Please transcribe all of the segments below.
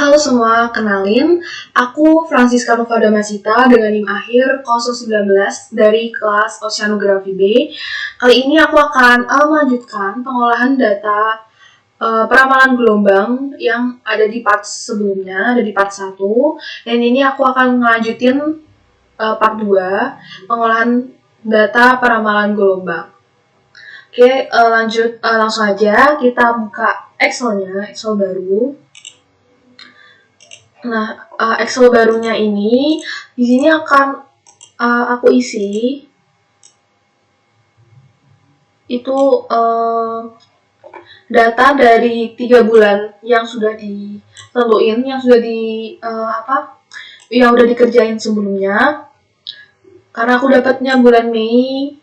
Halo semua, kenalin, aku Francisca Nova Damasita dengan NIM akhir 019 dari kelas Oceanografi B. Kali ini aku akan melanjutkan pengolahan data peramalan gelombang yang ada di part sebelumnya, ada di part 1. Dan ini aku akan melanjutin part 2, pengolahan data peramalan gelombang. Oke, langsung aja kita buka Excel-nya, Excel baru. Nah, Excel barunya ini di sini akan aku isi itu data dari 3 bulan yang sudah ditentuin, yang sudah yang udah dikerjain sebelumnya. Karena aku dapatnya bulan Mei,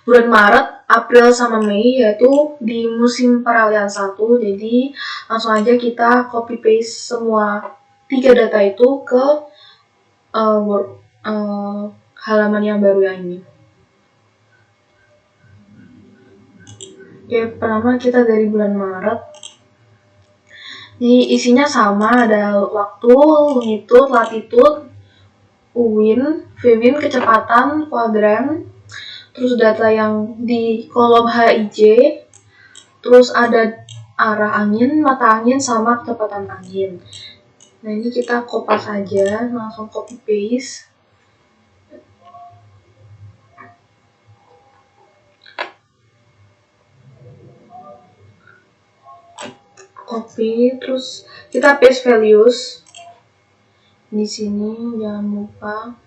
bulan Maret, April sama Mei, yaitu di musim peralihan 1. Jadi langsung aja kita copy paste semua 3 data itu ke halaman yang baru yang ini. Oke, pertama kita dari bulan Maret. Jadi isinya sama, ada waktu, longitude, latitude, UWIN, VWIN, kecepatan, kuadran, terus data yang di kolom HIJ, terus ada arah angin, mata angin, sama kecepatan angin. Nah, ini kita kopas aja, langsung copy paste. Copy, terus kita paste values di sini, jangan lupa.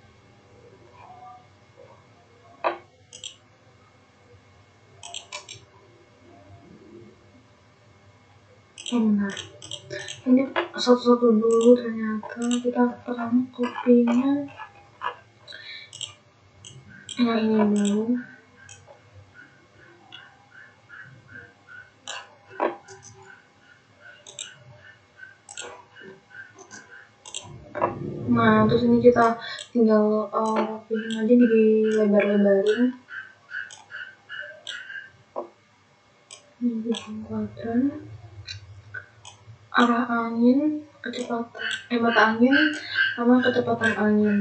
Benar. Ini satu-satu dulu, ternyata kita pertama copy-nya yang ini dulu. Nah, terus ini kita tinggal pilih aja, dilebar-lebarin. Ini bikin kuadran, arah angin, kecepatan, mata angin, sama kecepatan angin.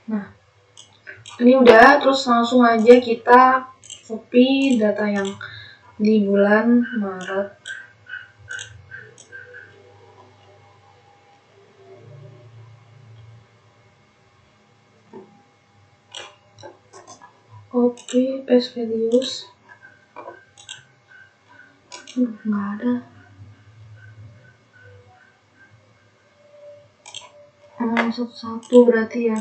Nah, ini udah, terus langsung aja kita copy data yang di bulan Maret. Copy, paste values. Nggak ada. Satu-satu berarti ya.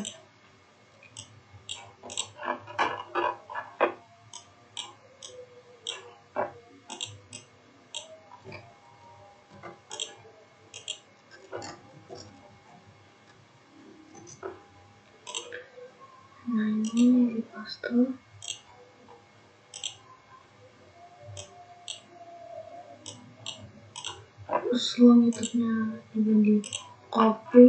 Nah, ini di paste. Terus longitude-nya juga di copy.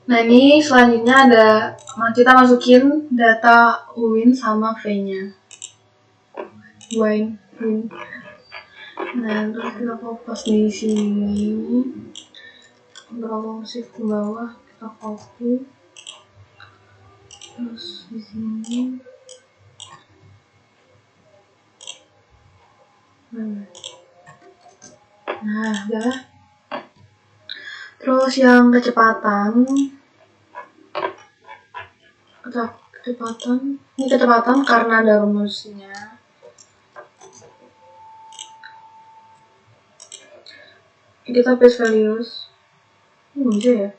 Nah, ini selanjutnya ada, kita masukin data UWIN sama V-nya. UWIN. Nah, terus kita kopas di sini. Ctrl shift ke bawah, kita copy. Terus di sini. Nah, udah. Terus yang kecepatan, ini kecepatan karena ada rumusnya. Kita paste values. Bisa ya?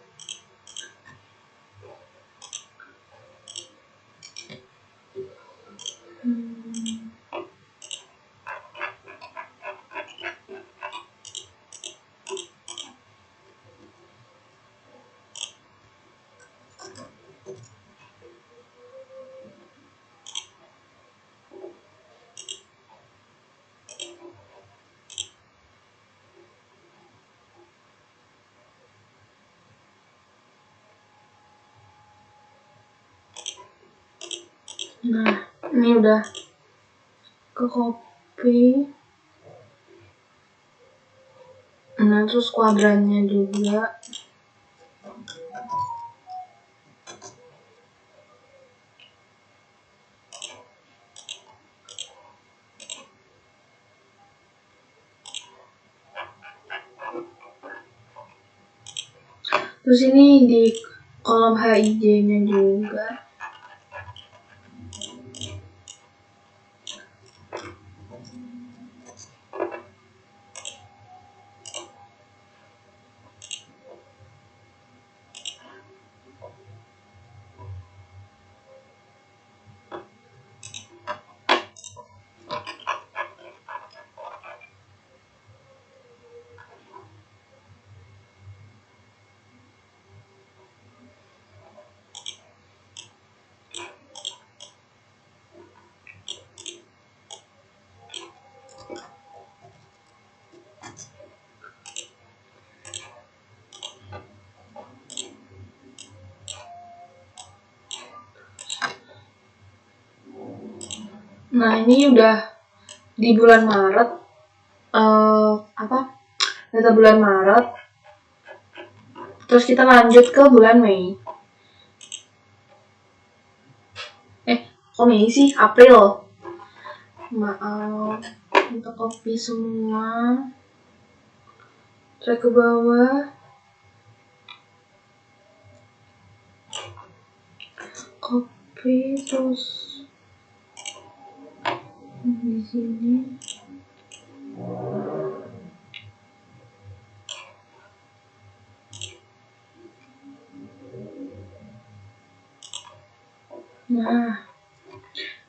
Nah, ini udah ke copy. Nah, terus kuadrannya juga. Terus ini di kolom HIJ-nya juga. Nah, ini udah di bulan Maret. Data bulan Maret. Terus kita lanjut ke bulan Mei. Kok Mei sih? April. Maaf, kita copy semua. Drag ke bawah. Copy terus di sini. Nah,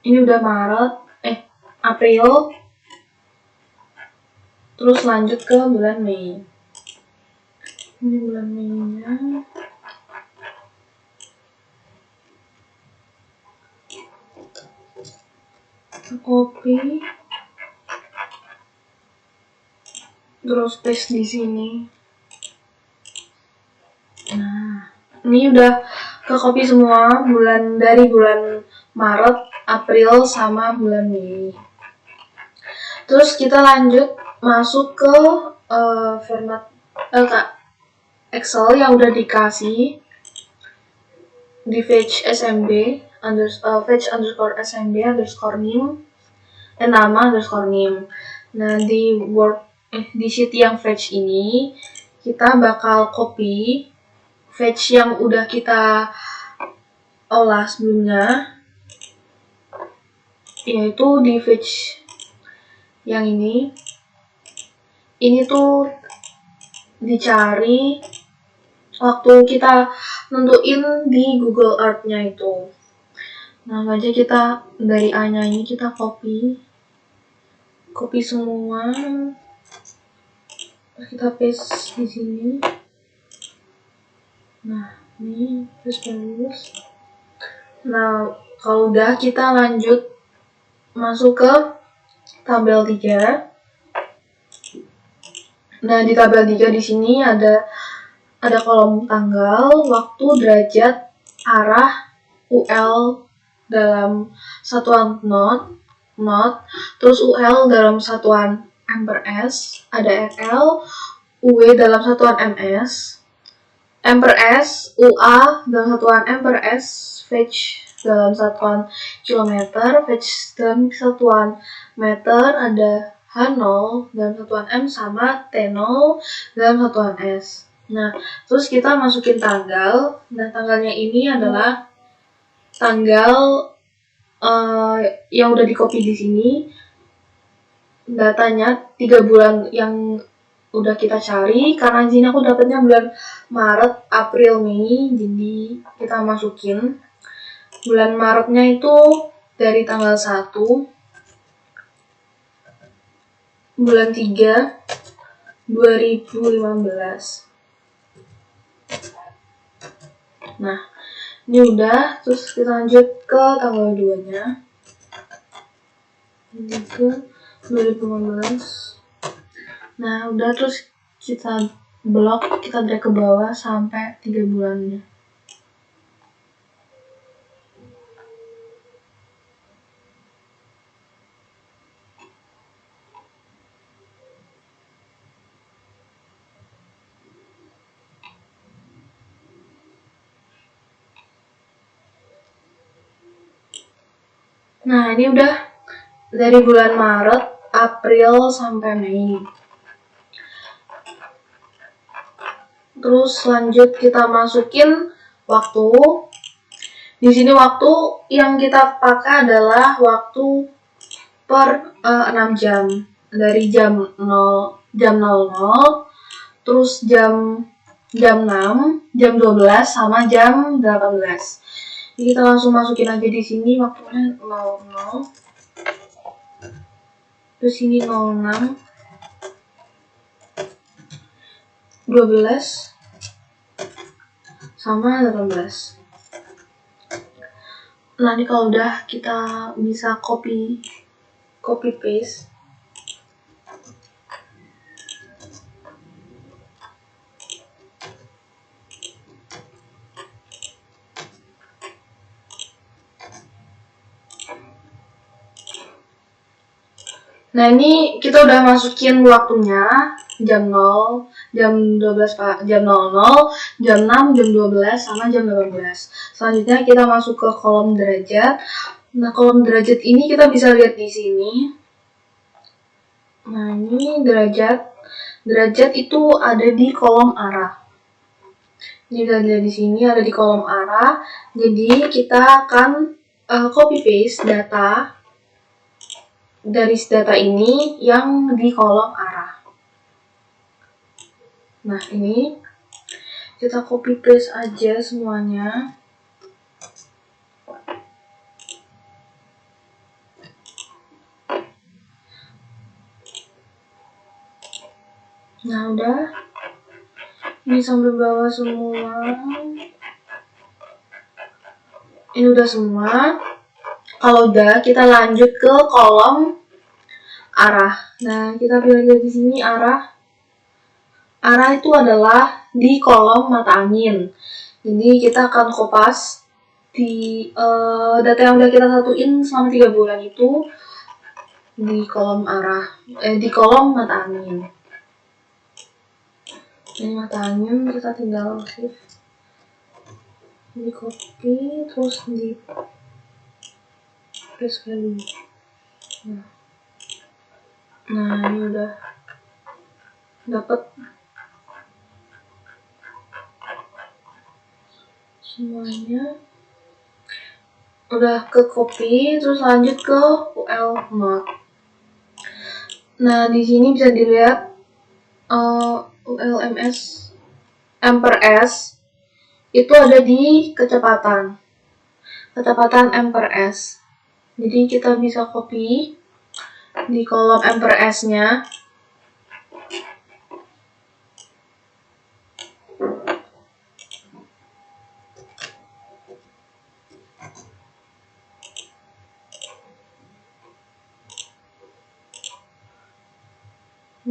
ini udah Maret, April. Terus lanjut ke bulan Mei. Ini bulan Mei-nya. Copy. Terus paste di sini. Nah, ini udah ke copy semua dari bulan Maret, April, sama bulan Mei. Terus kita lanjut masuk ke format Excel yang udah dikasih di fetch SMB fetch underscore SMB underscore name dan nama underscore name. Nah, di sheet yang fetch ini kita bakal copy fetch yang udah kita olah sebelumnya, yaitu di fetch yang ini tuh dicari waktu kita nentuin di Google Earth-nya itu. Nah, aja kita dari A-nya ini kita copy semua. Kita paste di sini. Nah, ini terus bagus. Nah, kalau udah kita lanjut masuk ke tabel 3. Nah, di tabel 3 di sini ada kolom tanggal, waktu, derajat, arah, UL dalam satuan knot, terus UL dalam satuan M/S, ada RL, UW dalam satuan MS, M/S, UA dalam satuan M/S, fetch dalam satuan kilometer, fetch dalam satuan meter, ada H0 dalam satuan M sama T0 dalam satuan S. Nah, terus kita masukin tanggal. Nah, tanggalnya ini adalah tanggal yang udah di copy di sini. Datanya 3 bulan yang udah kita cari, karena di sini aku dapetnya bulan Maret, April, Mei, jadi kita masukin bulan Maretnya itu dari tanggal 1 bulan 3 2015. Nah, ini udah, terus kita lanjut ke tanggal 2-nya. Ini ke 2015. Nah, udah, terus kita blok, kita drag ke bawah sampai 3 bulannya. Nah, ini udah dari bulan Maret, April sampai Mei. Terus lanjut kita masukin waktu. Di sini waktu yang kita pakai adalah waktu per 6 jam. Dari jam 00, terus jam 6, jam 12 sama jam 18. Jadi kita langsung masukin aja di sini waktunya 00. Terus ini 06, 12 sama 18. Nah, ini kalau udah kita bisa copy paste. Nah, ini kita udah masukin waktunya jam 0, jam 12, jam 00, jam 6, jam 12 sama jam 18. Selanjutnya kita masuk ke kolom derajat. Nah, kolom derajat ini kita bisa lihat di sini. Nah, ini derajat. Derajat itu ada di kolom arah. Ini kita lihat di sini ada di kolom arah. Jadi kita akan copy paste data dari data ini yang di kolom arah. Nah, ini kita copy paste aja semuanya. Nah, udah. Ini sampai bawah semua. Ini udah semua. Kalau udah, kita lanjut ke kolom arah. Nah, kita pilih di sini arah. Arah itu adalah di kolom mata angin. Jadi kita akan kopas di data yang udah kita satuin selama 3 bulan itu di kolom arah, di kolom mata angin. Ini mata angin, kita tinggal shift, di copy, terus di paste value. Nah, ini udah dapet semuanya. Udah ke copy, terus lanjut ke UL Note. Nah, di sini bisa dilihat ULMS M/S itu ada di kecepatan M/S. Jadi kita bisa copy di kolom M/S-nya.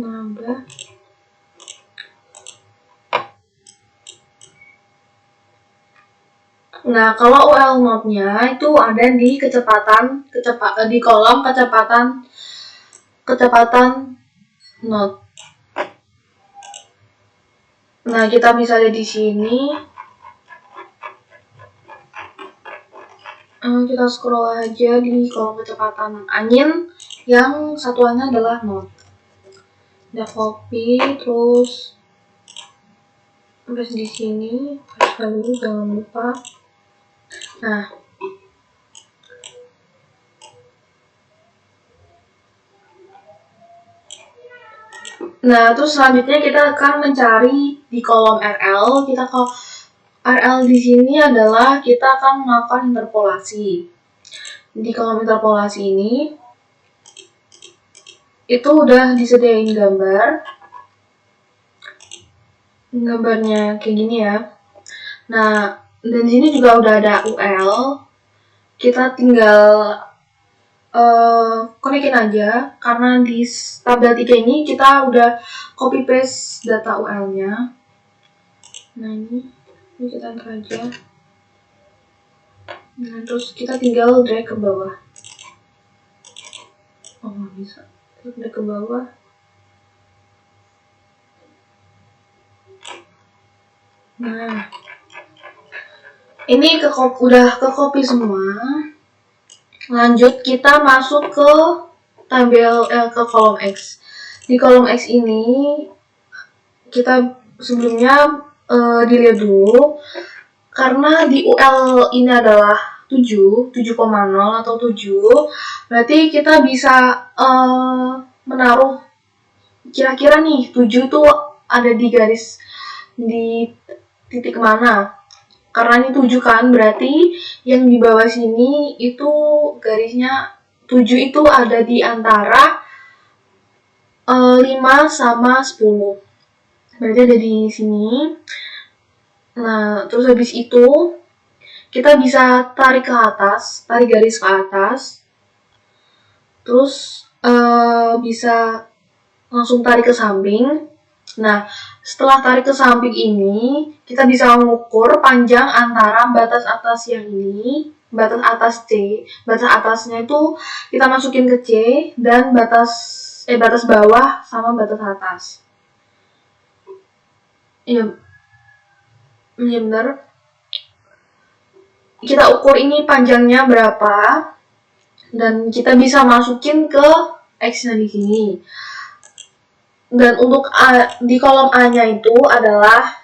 Nah, udah. Nah, kalau UL Note-nya itu ada di di kolom kecepatan note. Nah, kita bisa lihat di sini. Kita scroll aja di kolom kecepatan angin yang satuannya adalah note. Udah copy, terus paste di sini, paste value, jangan lupa. Nah, terus selanjutnya kita akan mencari di kolom RL. RL di sini adalah kita akan melakukan interpolasi. Di kolom interpolasi ini itu udah disediain gambarnya kayak gini ya. Nah, dan di sini juga udah ada UL. Kita tinggal konekin aja, karena di tabel 3 ini kita udah copy paste data UL-nya. Nah, ini kita enter aja. Nah, terus kita tinggal drag ke bawah. Oh, nggak bisa. Drag ke bawah. Nah, ini udah ke copy semua. Lanjut kita masuk ke ke kolom X. Di kolom X ini kita sebelumnya dilihat dulu, karena di UL ini adalah 7,0 atau 7, berarti kita bisa menaruh kira-kira nih 7 tuh ada di garis di titik mana. Karena ini 7 kan, berarti yang di bawah sini itu garisnya 7 itu ada di antara 5 sama 10. Berarti ada di sini. Nah, terus habis itu kita bisa tarik ke atas, tarik garis ke atas. Terus bisa langsung tarik ke samping. Nah, setelah tarik ke samping ini, kita bisa mengukur panjang antara batas atas yang ini, batas atas C. Batas atasnya itu kita masukin ke C, dan batas bawah sama batas atas. Iya, benar. Kita ukur ini panjangnya berapa, dan kita bisa masukin ke X-nya di sini. Dan untuk di kolom A-nya itu adalah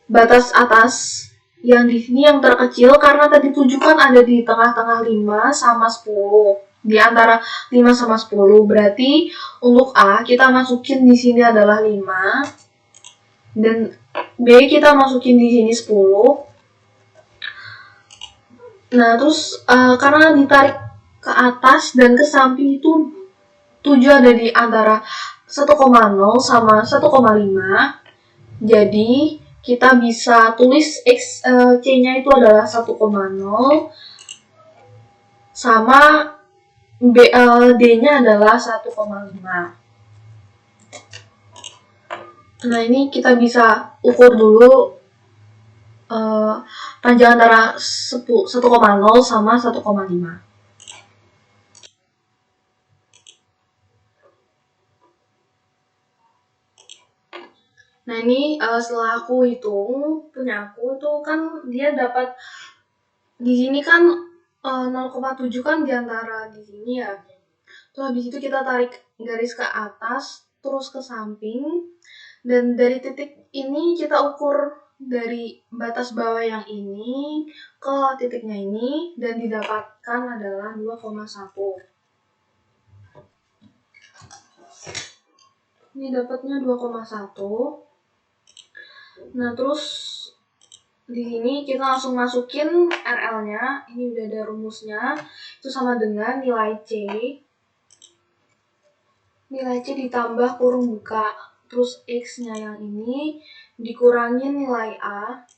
batas atas yang di sini yang terkecil, karena tadi 7 kan ada di tengah-tengah 5 sama 10. Di antara 5 sama 10. Berarti untuk A kita masukin di sini adalah 5, dan B kita masukin di sini 10. Nah, terus karena ditarik ke atas dan ke samping itu 7 ada di antara 1,0 sama 1,5. Jadi kita bisa tulis C-nya itu adalah 1,0 sama D-nya adalah 1,5. Nah, ini kita bisa ukur dulu panjang antara 1,0 sama 1,5. Nah, ini setelah aku hitung punya aku itu kan dia dapat di sini kan 0,7 kan di antara di sini ya. Terus habis itu kita tarik garis ke atas terus ke samping, dan dari titik ini kita ukur dari batas bawah yang ini ke titiknya ini, dan didapatkan adalah 2,1. Ini dapatnya 2,1. Nah, terus di sini kita langsung masukin RL-nya. Ini udah ada rumusnya. Itu sama dengan nilai C. Nilai C ditambah kurung buka. Terus X-nya yang ini dikurangin nilai A.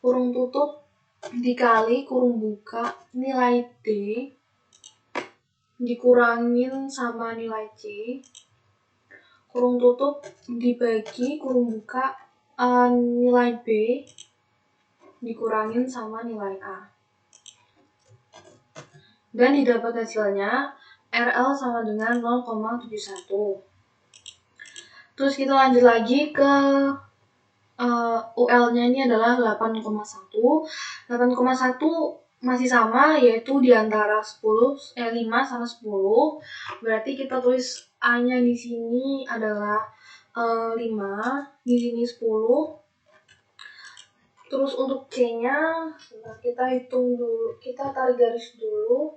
Kurung tutup dikali kurung buka nilai D. Dikurangin sama nilai C. Kurung tutup dibagi kurung buka nilai B dikurangin sama nilai A, dan didapat hasilnya RL sama dengan 0,71. Terus kita lanjut lagi ke UL-nya, ini adalah 8,1. 8,1 masih sama, yaitu di antara 5 sama 10. Berarti kita tulis A-nya di sini adalah 5, di sini 10. Terus untuk C-nya kita hitung dulu, kita tarik garis dulu.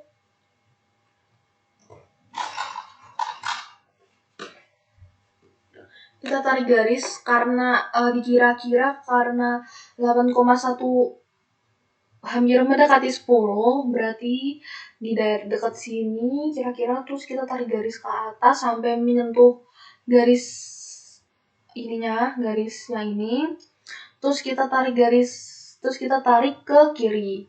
Kita tarik garis karena dikira-kira karena 8,1 hampir mendekati 10, berarti di daerah dekat sini kira-kira. Terus kita tarik garis ke atas sampai menyentuh garis ininya, garisnya ini. Terus kita tarik ke kiri.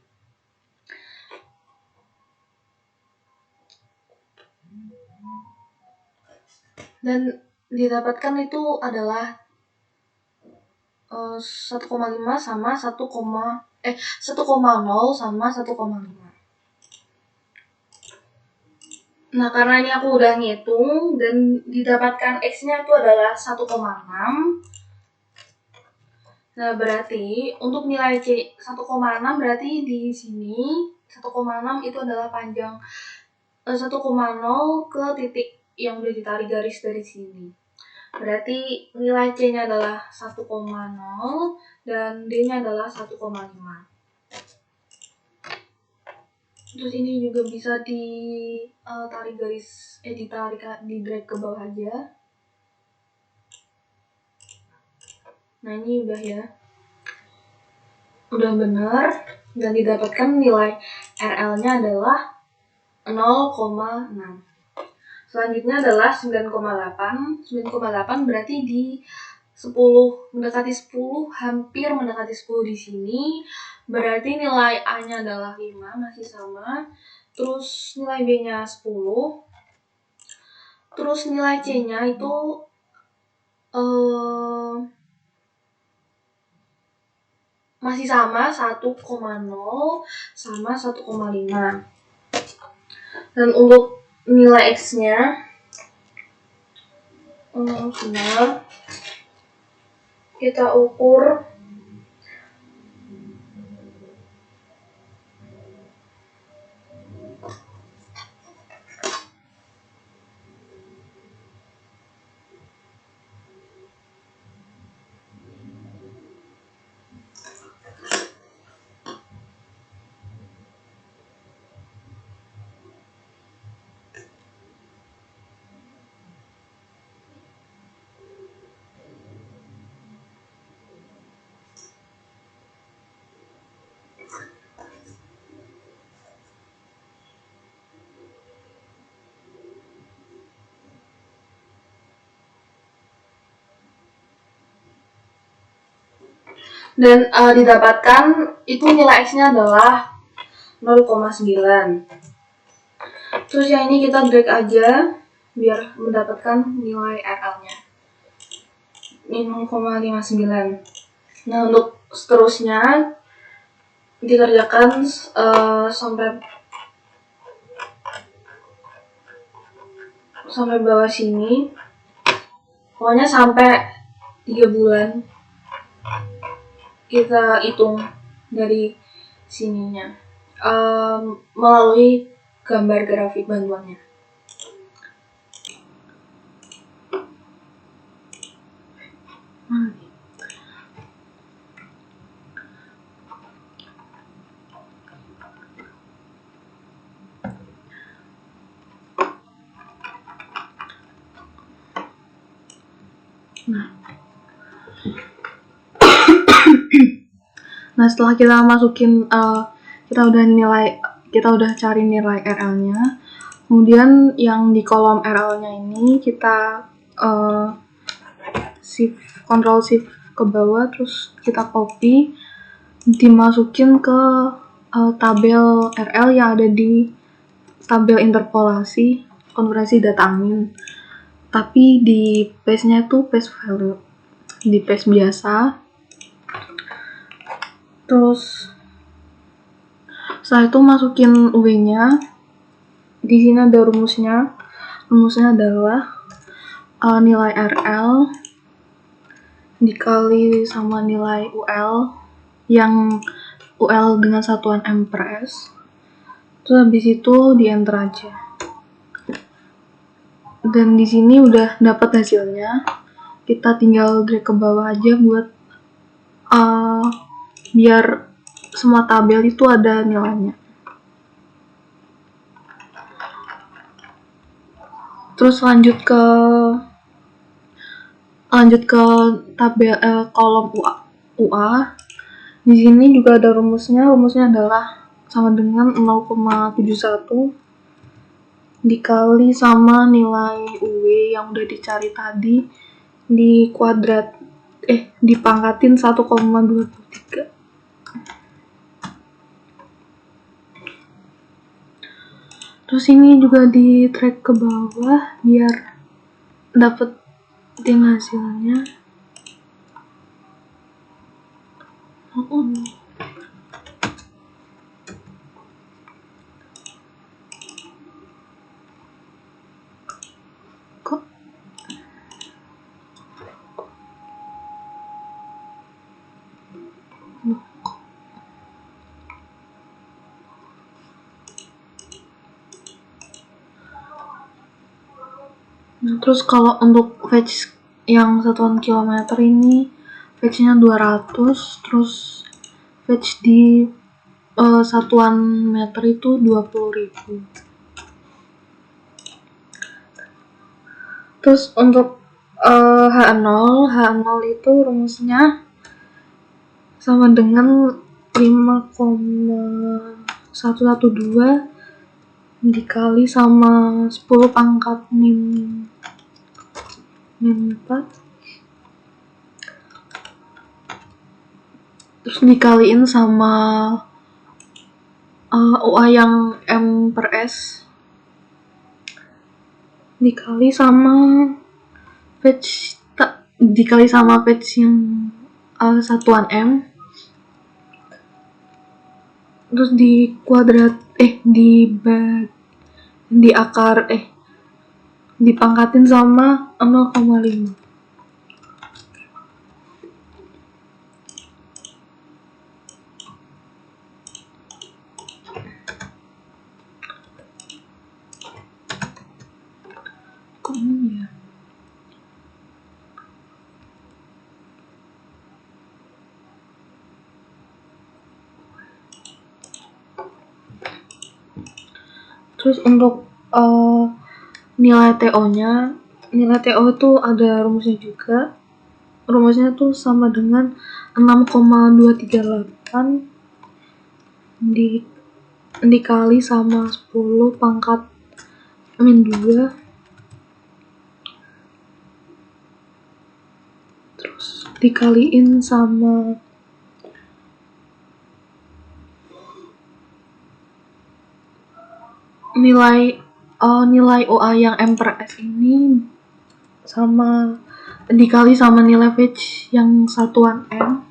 Dan didapatkan itu adalah 1,5 sama 1,0 sama 1,5. Nah, karena ini aku udah ngitung dan didapatkan X-nya itu adalah 1,6. Nah, berarti untuk nilai C 1,6 berarti di sini 1,6 itu adalah panjang 1,0 ke titik yang udah ditarik garis dari sini. Berarti nilai C-nya adalah 1,0 dan D-nya adalah 1,5. Terus ini juga bisa ditarik garis, di drag ke bawah aja. Nah, ini udah ya. Udah benar dan didapatkan nilai RL-nya adalah 0,6. Selanjutnya adalah 9,8. 9,8 berarti di 10 mendekati 10, hampir mendekati 10 di sini. Berarti nilai A-nya adalah 5, masih sama. Terus nilai B-nya 10. Terus nilai C-nya itu masih sama 1,0 sama 1,5. Dan untuk nilai X-nya benar kita ukur dan didapatkan itu nilai X-nya adalah 0,9. Terus yang ini kita drag aja biar mendapatkan nilai RL-nya. Ini 0,59. Nah, untuk seterusnya dikerjakan sampai bawah sini. Pokoknya sampai 3 bulan. Kita hitung dari sininya melalui gambar grafik bantuannya. Nah, setelah kita masukin kita udah cari nilai RL-nya. Kemudian yang di kolom RL-nya ini kita Ctrl Shift ke bawah, terus kita copy, dimasukin ke tabel RL yang ada di tabel interpolasi konversi data angin. Tapi di paste-nya tuh paste value, di paste biasa. Terus setelah itu masukin UV-nya. Di sini ada rumusnya. Rumusnya adalah nilai RL dikali sama nilai UL, yang UL dengan satuan M per S. Terus habis itu di enter aja. Dan di sini udah dapat hasilnya. Kita tinggal drag ke bawah aja buat biar semua tabel itu ada nilainya. Terus lanjut ke tabel kolom UA. Di sini juga ada rumusnya. Rumusnya adalah sama dengan 0,71 dikali sama nilai UW yang udah dicari tadi di kuadrat dipangkatin 1,23. Terus ini juga di track ke bawah biar dapetin hasilnya. Kok Nah, terus kalau untuk fetch yang satuan kilometer ini fetch-nya 200, terus fetch di satuan meter itu 20.000. Terus untuk H0 itu rumusnya sama dengan 5,112 dikali sama 10 pangkat min 4, terus dikaliin sama UA yang M per S dikali sama patch yang satuan M, terus di kuadrat dipangkatin sama 0,5. Ya. Terus untuk nilai TO-nya, nilai TO itu ada rumusnya juga. Rumusnya tuh sama dengan 6,238 dikali sama 10 pangkat min 2, terus dikaliin sama nilai OA yang M per S ini sama dikali sama nilai fetch yang satuan M,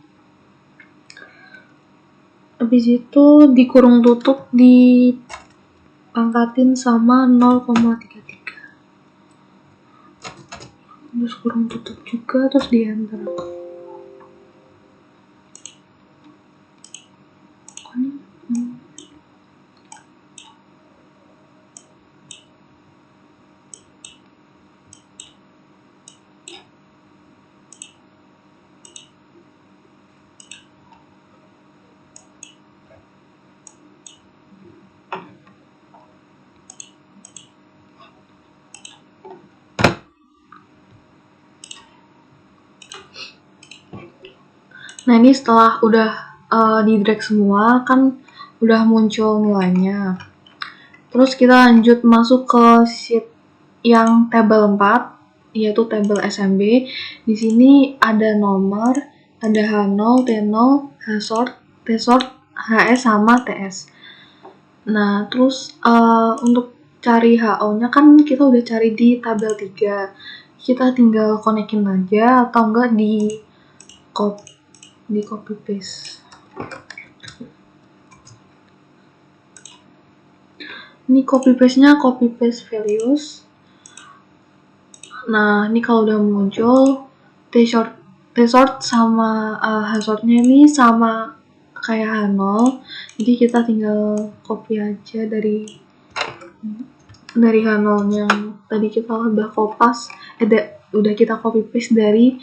habis itu dikurung tutup dipangkatin sama 0,33, terus kurung tutup juga, terus di enter. Nah, ini setelah udah di drag semua kan udah muncul nilainya. Terus kita lanjut masuk ke sheet yang tabel 4, yaitu tabel SMB. Di sini ada nomor, ada H0, T0, H-sort, T-sort, HS sama TS. Nah, terus untuk cari HO-nya kan kita udah cari di tabel 3. Kita tinggal konekin aja atau enggak di copy paste. Ini copy paste-nya copy paste values. Nah, ini kalau udah muncul T-sort sama H-sortnya ini sama kayak H0. Jadi kita tinggal copy aja dari H0 yang tadi kita udah kita copy paste dari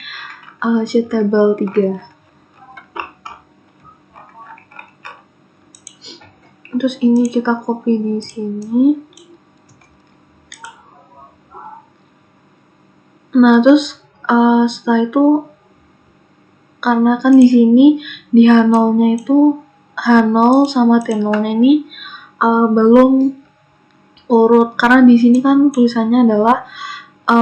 sheet table 3. Terus ini kita copy di sini. Nah, terus setelah itu karena kan di sini di H0-nya itu H0 sama T0-nya ini belum urut, karena di sini kan tulisannya adalah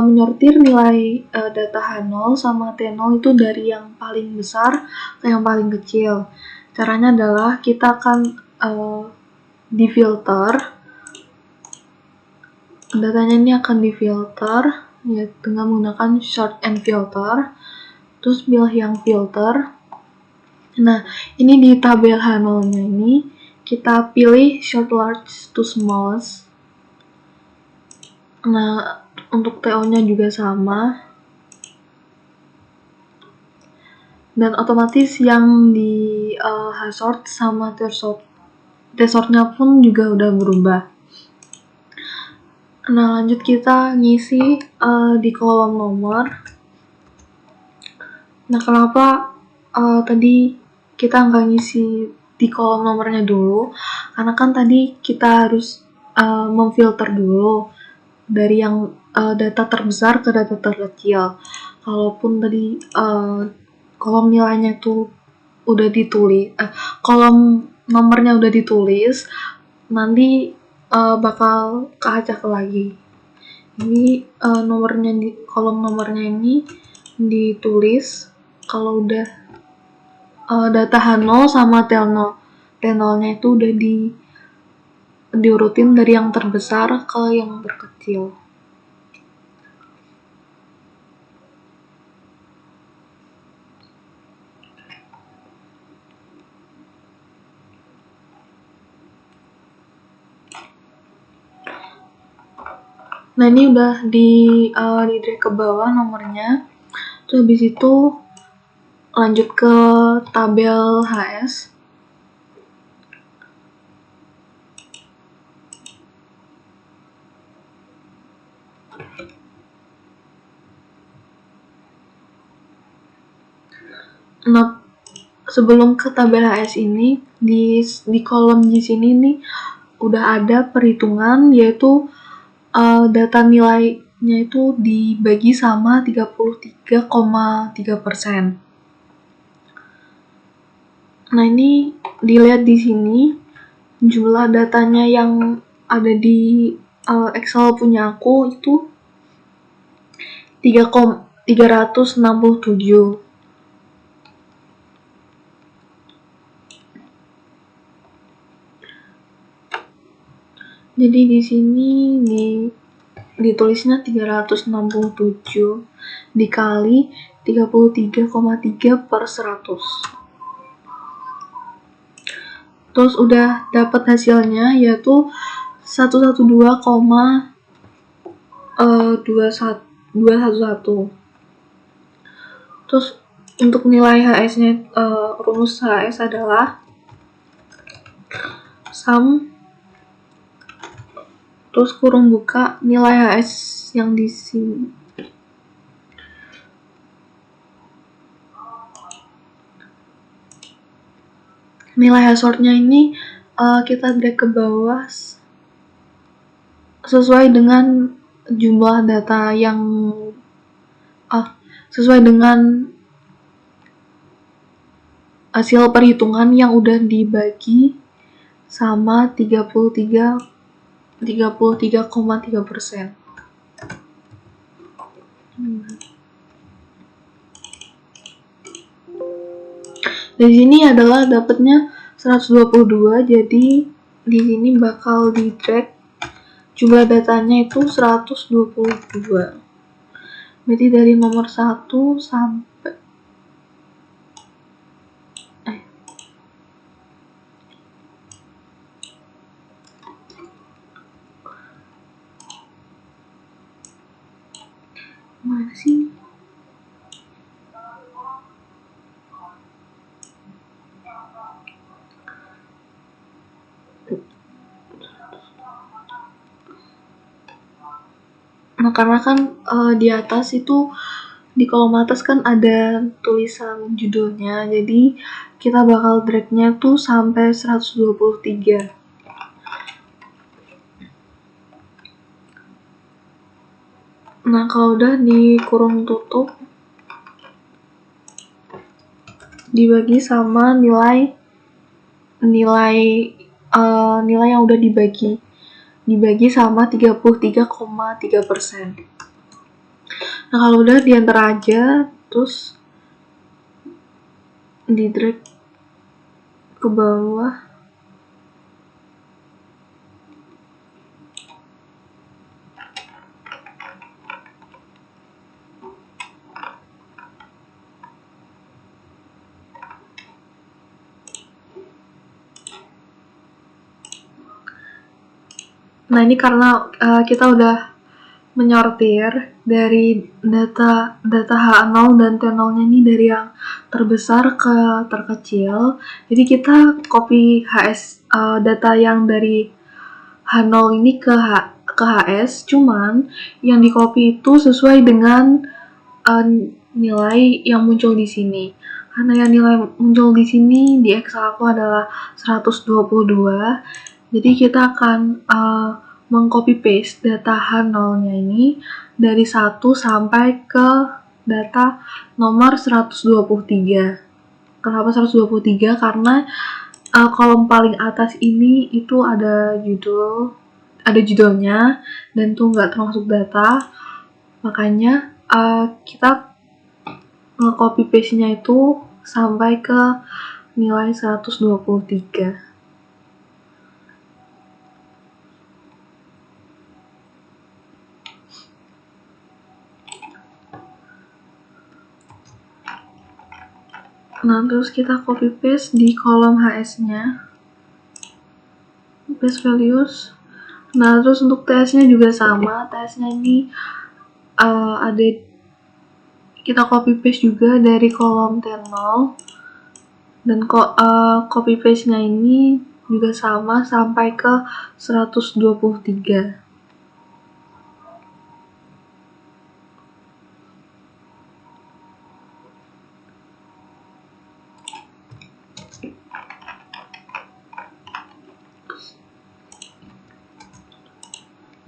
menyortir nilai data H0 sama T0 itu dari yang paling besar ke yang paling kecil. Caranya adalah kita akan difilter, datanya ini akan difilter ya dengan menggunakan sort and filter, terus pilih yang filter. Nah, ini di tabel H0-nya ini kita pilih short large to smallest. Nah, untuk TO-nya juga sama. dan otomatis yang di H-sort sama T-sortnya pun juga udah berubah. Nah, lanjut kita ngisi di kolom nomor. Nah, kenapa tadi kita nggak ngisi di kolom nomornya dulu? Karena kan tadi kita harus memfilter dulu dari yang data terbesar ke data terkecil. Kalaupun tadi kolom nilainya itu udah ditulis, kolom nomornya udah ditulis, nanti bakal keacak lagi. Ini nomornya di kolom nomornya ini ditulis kalau udah data H0 sama T0. T0-nya itu udah diurutin dari yang terbesar ke yang terkecil. Nah, ini udah di drag ke bawah nomornya. Terus habis itu lanjut ke tabel HS. Nah, sebelum ke tabel HS ini, di kolom di sini nih udah ada perhitungan, yaitu data nilainya itu dibagi sama 33,3%. Nah, ini dilihat di sini jumlah datanya yang ada di Excel punya aku itu 367. Jadi di sini ditulisnya 367 dikali 33,3/100. Terus udah dapat hasilnya yaitu 112,211. Terus untuk nilai HS-nya, rumus HS adalah sum terus kurung buka nilai HS yang di sini. Nilai H-sortnya ini kita drag ke bawah sesuai dengan jumlah data yang sesuai dengan hasil perhitungan yang udah dibagi sama 33,3%. Di sini adalah dapatnya 122, jadi di sini bakal di drag jumlah datanya itu 122. Berarti dari nomor 1 sampai mana sih? Nah, karena kan di atas itu, di kolom atas kan ada tulisan judulnya, jadi kita bakal drag-nya tuh sampai 123. Nah, kalau udah dikurung tutup, dibagi sama nilai yang udah dibagi sama 33,3%. Nah, kalau udah diantar aja, terus di drag ke bawah. Nah, ini karena kita udah menyortir dari data H0 dan T0-nya ini dari yang terbesar ke terkecil. Jadi kita copy data yang dari H0 ini ke HS, cuman yang di copy itu sesuai dengan nilai yang muncul di sini. Karena yang nilai muncul di sini di Excel aku adalah 122, jadi kita akan mengcopy paste data H0-nya ini dari 1 sampai ke data nomor 123. Kenapa 123? Karena kolom paling atas ini itu ada judulnya, dan itu nggak termasuk data. Makanya kita nge-copy paste-nya itu sampai ke nilai 123. Nah, terus kita copy paste di kolom HS-nya, paste values. Nah, terus untuk TS-nya juga sama. TS-nya ini ada, kita copy paste juga dari kolom T0, dan copy paste-nya ini juga sama sampai ke 123.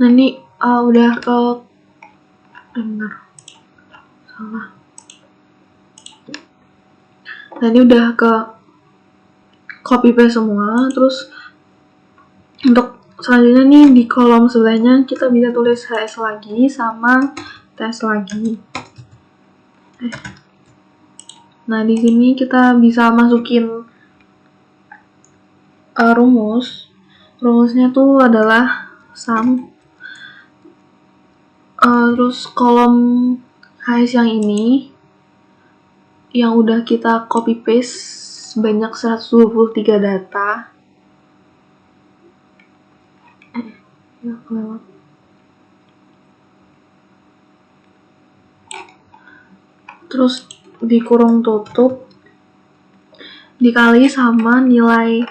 Nah, ini udah ke benar, salah. Nah, ini udah ke copy paste semua. Terus untuk selanjutnya nih, di kolom sebelahnya kita bisa tulis HS lagi sama TS lagi. Nah, di sini kita bisa masukin rumus. Rumusnya tuh adalah sum. Terus kolom HS yang ini yang udah kita copy paste sebanyak 123 data. Ya, kelewat. Terus dikurung tutup dikali sama nilai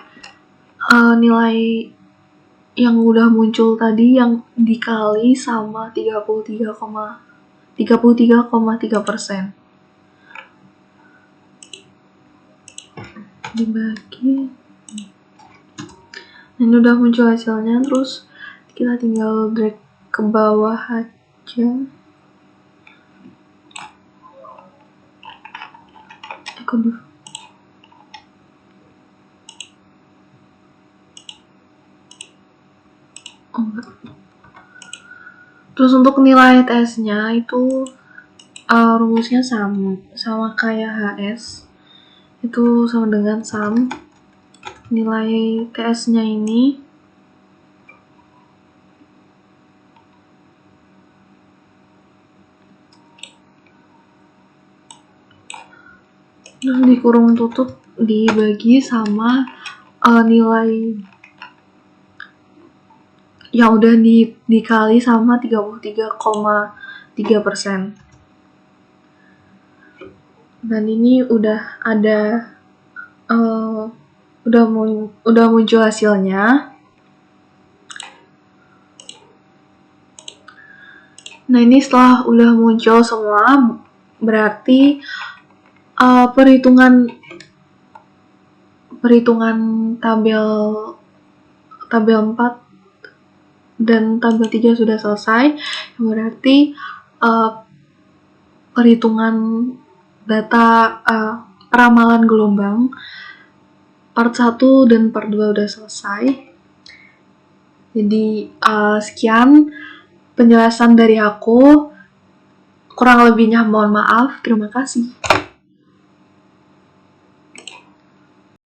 yang udah muncul tadi, yang dikali sama 33,3%. Dibagi. Ini udah muncul hasilnya, terus kita tinggal drag ke bawah aja. Terus untuk nilai TS-nya itu rumusnya sama kayak HS, itu sama dengan sum. Nilai TS-nya ini dikurung tutup dibagi sama nilai yang udah dikali sama 33,3%. Dan ini udah ada udah muncul hasilnya. Nah, ini setelah udah muncul semua, berarti perhitungan tabel 4 dan tabel 3 sudah selesai. Berarti perhitungan data ramalan gelombang part 1 dan part 2 udah selesai. Jadi sekian penjelasan dari aku. Kurang lebihnya mohon maaf. Terima kasih.